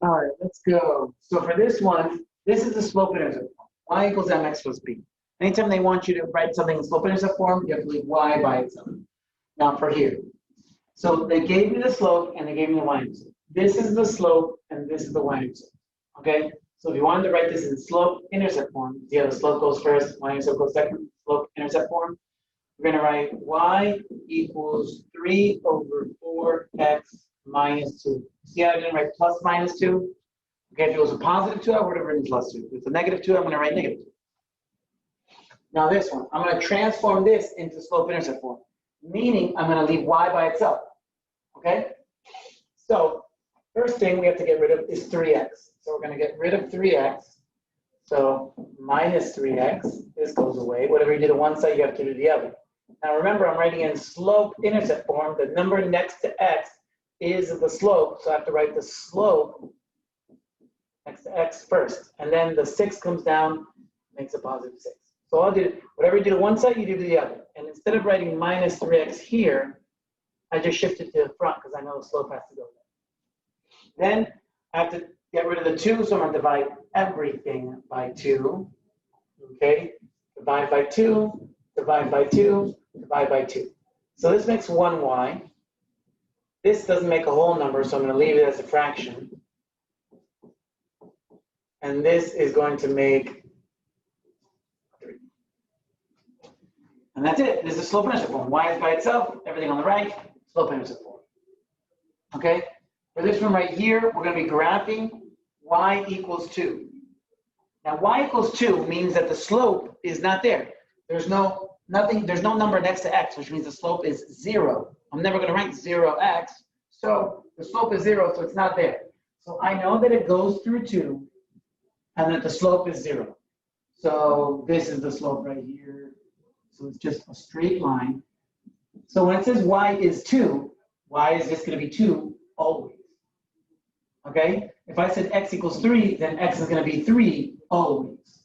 All right, let's go. So for this one, this is the slope intercept form. Y equals mx plus b. Anytime they want you to write something in slope intercept form, you have to leave y by itself. Now for here. So they gave me the slope and they gave me the y-intercept. This is the slope and this is the y-intercept. Okay? So if you wanted to write this in slope intercept form, see how the slope goes first, y-intercept goes second, slope intercept form, we're going to write y equals 3 over 4x minus 2. See how I didn't write plus minus 2? Okay, if it was a positive 2, I would have written plus 2. If it's a negative 2, I'm going to write negative 2. Now this one, I'm going to transform this into slope intercept form, meaning I'm going to leave y by itself. Okay? So first thing we have to get rid of is 3x. So we're going to get rid of 3x. So minus 3x, this goes away. Whatever you do to one side, you have to do the other. Now remember, I'm writing in slope intercept form. The number next to x is the slope, so I have to write the slope next to x first. And then the 6 comes down, makes a positive 6. So I'll do, whatever you do to one side, you do to the other. And instead of writing minus 3x here, I just shift it to the front because I know the slope has to go there. Then I have to get rid of the 2, so I'm going to divide everything by 2. Okay? Divide by 2, divide by 2, divide by 2. So this makes 1y. This doesn't make a whole number, so I'm going to leave it as a fraction. And this is going to make 3. And that's it. This is slope intercept form. Y is by itself, everything on the right, slope intercept form. Okay? For this one right here, we're going to be graphing y equals 2. Now y equals 2 means that the slope is not there. There's no number next to x, which means the slope is 0. I'm never going to write 0x, so the slope is 0, so it's not there. So I know that it goes through 2, and that the slope is 0. So this is the slope right here. So it's just a straight line. So when it says y is 2, y is just going to be 2 always. Okay? If I said x equals 3, then x is going to be 3 always.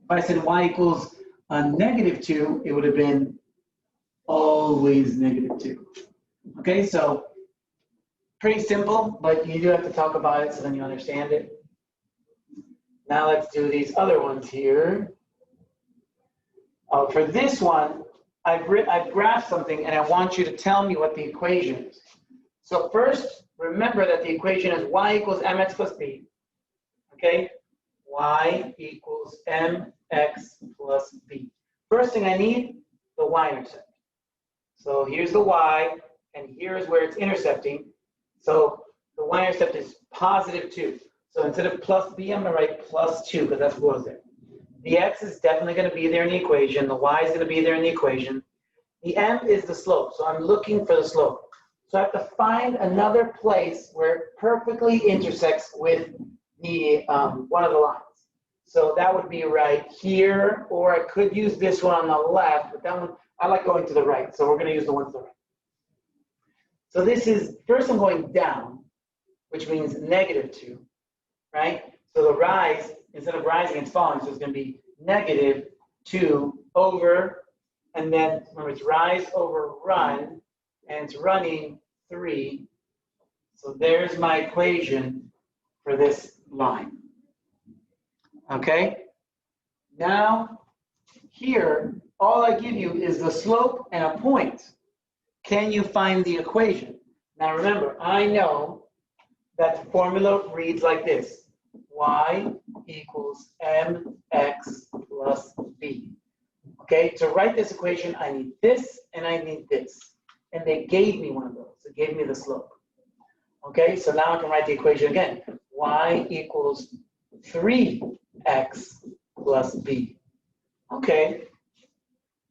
If I said y equals a negative 2, it would have been always negative 2. Okay, so pretty simple, but you do have to talk about it so then you understand it. Now let's do these other ones here. For this one, I've graphed something and I want you to tell me what the equation is. So first, remember that the equation is y equals mx plus b. Okay? Y equals mx plus b. First thing I need, the y-intercept. So here's the y, and here's where it's intercepting. So the y-intercept is positive 2. So instead of plus b, I'm going to write plus 2, because that's what goes there. The x is definitely going to be there in the equation. The y is going to be there in the equation. The m is the slope, so I'm looking for the slope. So I have to find another place where it perfectly intersects with the one of the lines. So that would be right here, or I could use this one on the left, but that one, I like going to the right, so we're going to use the one to the right. So this is, first I'm going down, which means negative 2, right? So the rise, instead of rising, it's falling, so it's going to be negative 2 over, and then remember it's rise over run, and it's running 3. So there's my equation for this line. Okay? Now, here, all I give you is the slope and a point. Can you find the equation? Now remember, I know that the formula reads like this. Y equals mx plus b. Okay, to write this equation, I need this and I need this. And they gave me one of those. It gave me the slope. Okay, so now I can write the equation again. Y equals 3x plus b. Okay,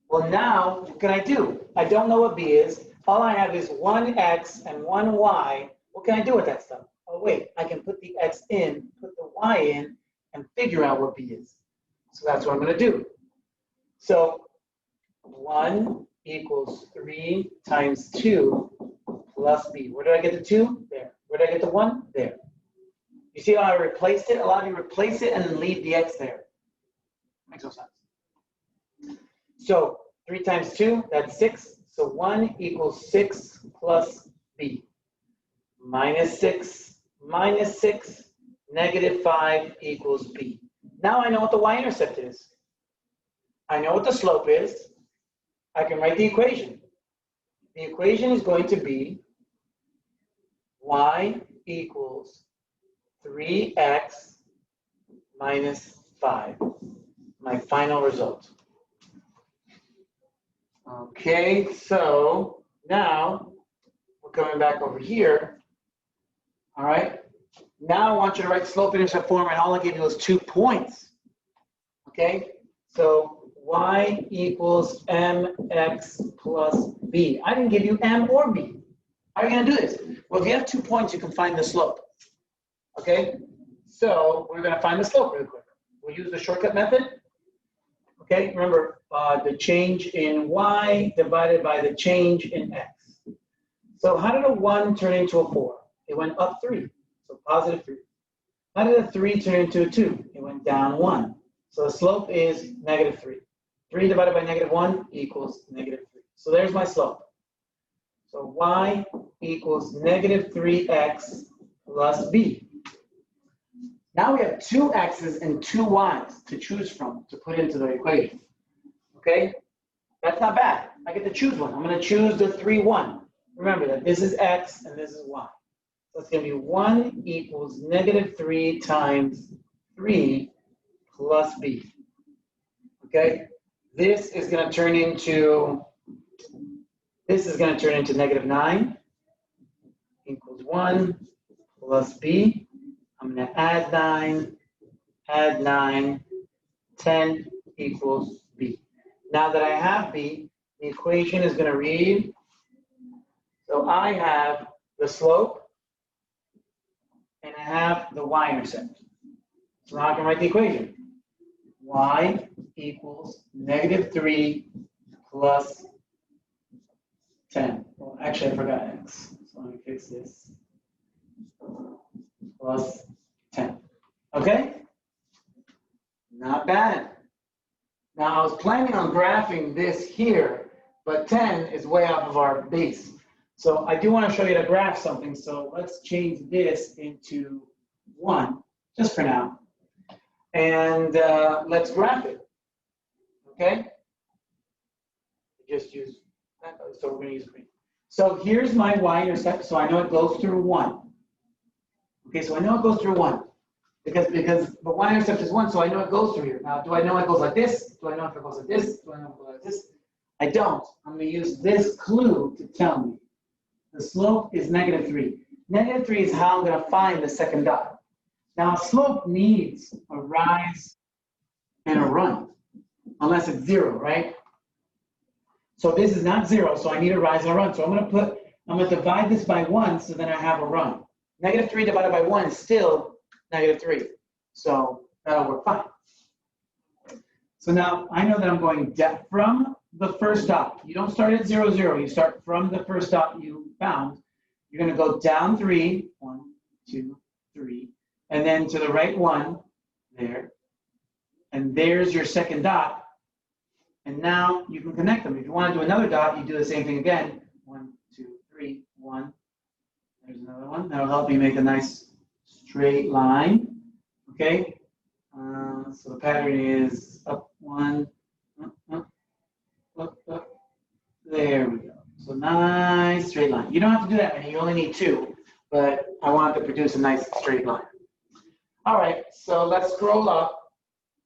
well now, what can I do? I don't know what b is. All I have is 1x and 1y. What can I do with that stuff? Oh wait, I can put the x in, put the y in, and figure out what b is. So that's what I'm going to do. So 1 equals 3 times 2 plus b. Where did I get the 2? There. Where did I get the 1? There. You see how I replaced it? A lot of you replace it and then leave the x there. Makes no sense. So 3 times 2, that's 6. So 1 equals 6 plus b. Minus 6 minus 6 -5 equals b. Now I know what the y-intercept is. I know what the slope is. I can write the equation. The equation is going to be y equals 3x minus 5. My final result. Okay, so now we're coming back over here. All right. Now I want you to write slope-intercept form, and all I gave you was 2 points. Okay, so y equals mx plus b. I didn't give you m or b. How are you going to do this? Well, if you have 2 points, you can find the slope. Okay, so we're going to find the slope really quick. We'll use the shortcut method. Okay, remember the change in y divided by the change in x. So how did a 1 turn into a 4? It went up 3, so positive 3. How did a 3 turn into a 2? It went down 1. So the slope is -3. 3 divided by -1 equals -3. So there's my slope. So y equals -3x plus b. Now we have 2 x's and 2 y's to choose from to put into the equation. Okay? That's not bad. I get to choose one. I'm going to choose the 3, 1. Remember that this is x and this is y. So it's going to be 1 equals -3 times 3 plus b. Okay? This is going to turn into -9 equals 1 plus b. I'm going to add 9, 10 equals b. Now that I have b, the equation is going to read, so I have the slope and I have the y-intercept. So now I can write the equation. Y equals -3 plus 10. Well, actually, I forgot x. So let me fix this. Plus 10. Okay? Not bad. Now, I was planning on graphing this here, but 10 is way off of our base. So I do want to show you to graph something. So let's change this into 1, just for now. And let's graph it. Okay? Just use that. So we're going to use green. So here's my y-intercept. So I know it goes through 1. Okay, so I know it goes through 1 because the y-intercept is 1, so I know it goes through here. Now, do I know it goes like this? Do I know if it goes like this? Do I know if it goes like this? I don't. I'm going to use this clue to tell me. The slope is -3. -3 is how I'm going to find the second dot. Now, slope needs a rise and a run, unless it's 0, right? So this is not 0, so I need a rise and a run. So I'm going to divide this by 1, so then I have a run. -3 divided by 1 is still -3. So that'll work fine. So now I know that I'm going from the first dot. You don't start at 0, 0. You start from the first dot you found. You're going to go down 3, 1, 2, 3, and then to the right 1 there. And there's your second dot. And now you can connect them. If you want to do another dot, you do the same thing again. 1, 2, 3, 1. There's another one. That'll help you make a nice straight line. Okay? So the pattern is up 1, up. There we go. So nice straight line. You don't have to do that many. You only need 2. But I want to produce a nice straight line. All right. So let's scroll up.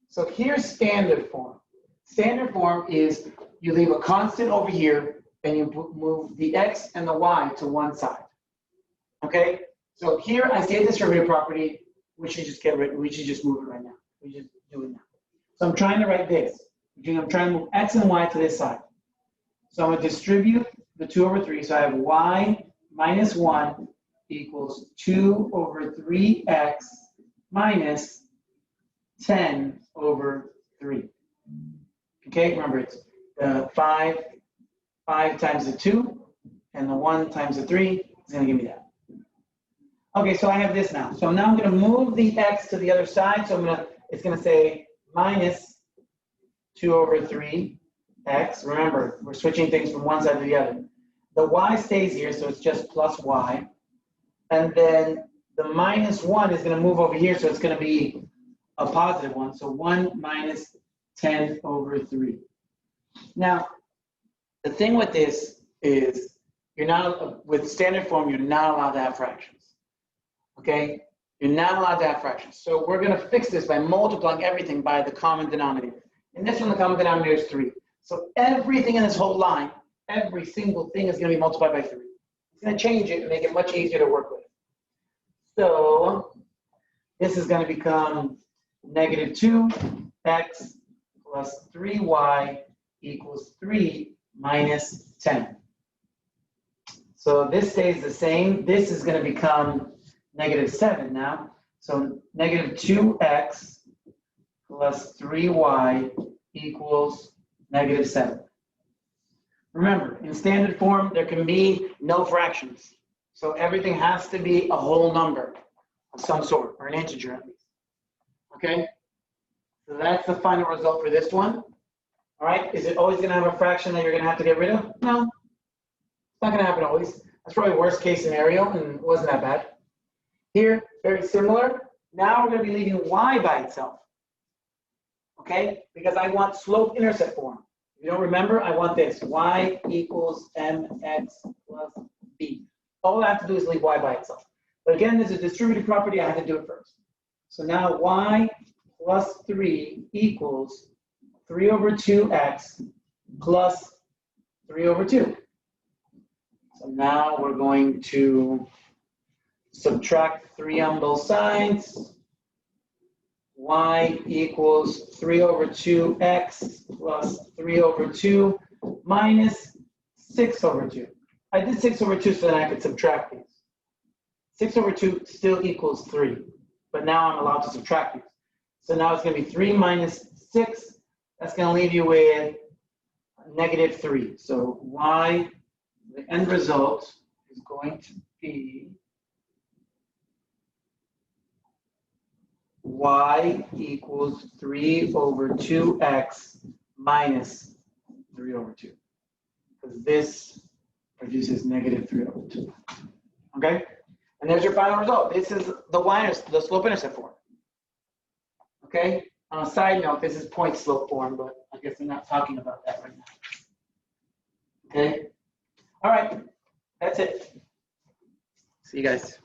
So here's standard form. Standard form is you leave a constant over here and you move the x and the y to one side. Okay, so here I say this derivative property, we should just get rid of it. We should just move it right now. We just do it now. So I'm trying to write this. I'm trying to move x and y to this side. So I'm going to distribute the 2 over 3. So I have y minus 1 equals 2 over 3x minus 10 over 3. Okay, remember it's 5 times the 2 and the 1 times the 3 is going to give me that. Okay, so I have this now. So now I'm going to move the x to the other side. So it's going to say minus 2 over 3x. Remember, we're switching things from one side to the other. The y stays here, so it's just plus y. And then the -1 is going to move over here, so it's going to be a positive one. So 1 minus 10 over 3. Now, the thing with this is you're not, with standard form, you're not allowed to have fractions. Okay? You're not allowed to have fractions. So we're going to fix this by multiplying everything by the common denominator. In this one, the common denominator is 3. So everything in this whole line, every single thing is going to be multiplied by 3. It's going to change it and make it much easier to work with. So this is going to become negative 2x plus 3y equals 3 minus 10. So this stays the same. This is going to become negative 7 now. So negative 2x plus 3y equals negative 7. Remember, in standard form, there can be no fractions. So everything has to be a whole number of some sort, or an integer at least. Okay? So that's the final result for this one. All right? Is it always going to have a fraction that you're going to have to get rid of? No. It's not going to happen always. That's probably worst case scenario, and it wasn't that bad. Here, very similar. Now we're going to be leaving y by itself. Okay? Because I want slope-intercept form. If you don't remember, I want this. Y equals mx plus b. All I have to do is leave y by itself. But again, there's a distributive property. I have to do it first. So now y plus 3 equals 3 over 2x plus 3 over 2. So now we're going to subtract 3 on both sides. Y equals 3 over 2x plus 3 over 2 minus 6 over 2. I did 6 over 2 so that I could subtract these. 6 over 2 still equals 3, but now I'm allowed to subtract these. So now it's going to be 3 minus 6. That's going to leave you with negative 3. So y, the end result is going to be y equals 3 over 2x minus 3 over 2. Because this produces negative 3 over 2. Okay? And there's your final result. This is the slope-intercept form. Okay? On a side note, this is point-slope form, but I guess I'm not talking about that right now. Okay? All right. That's it. See you guys.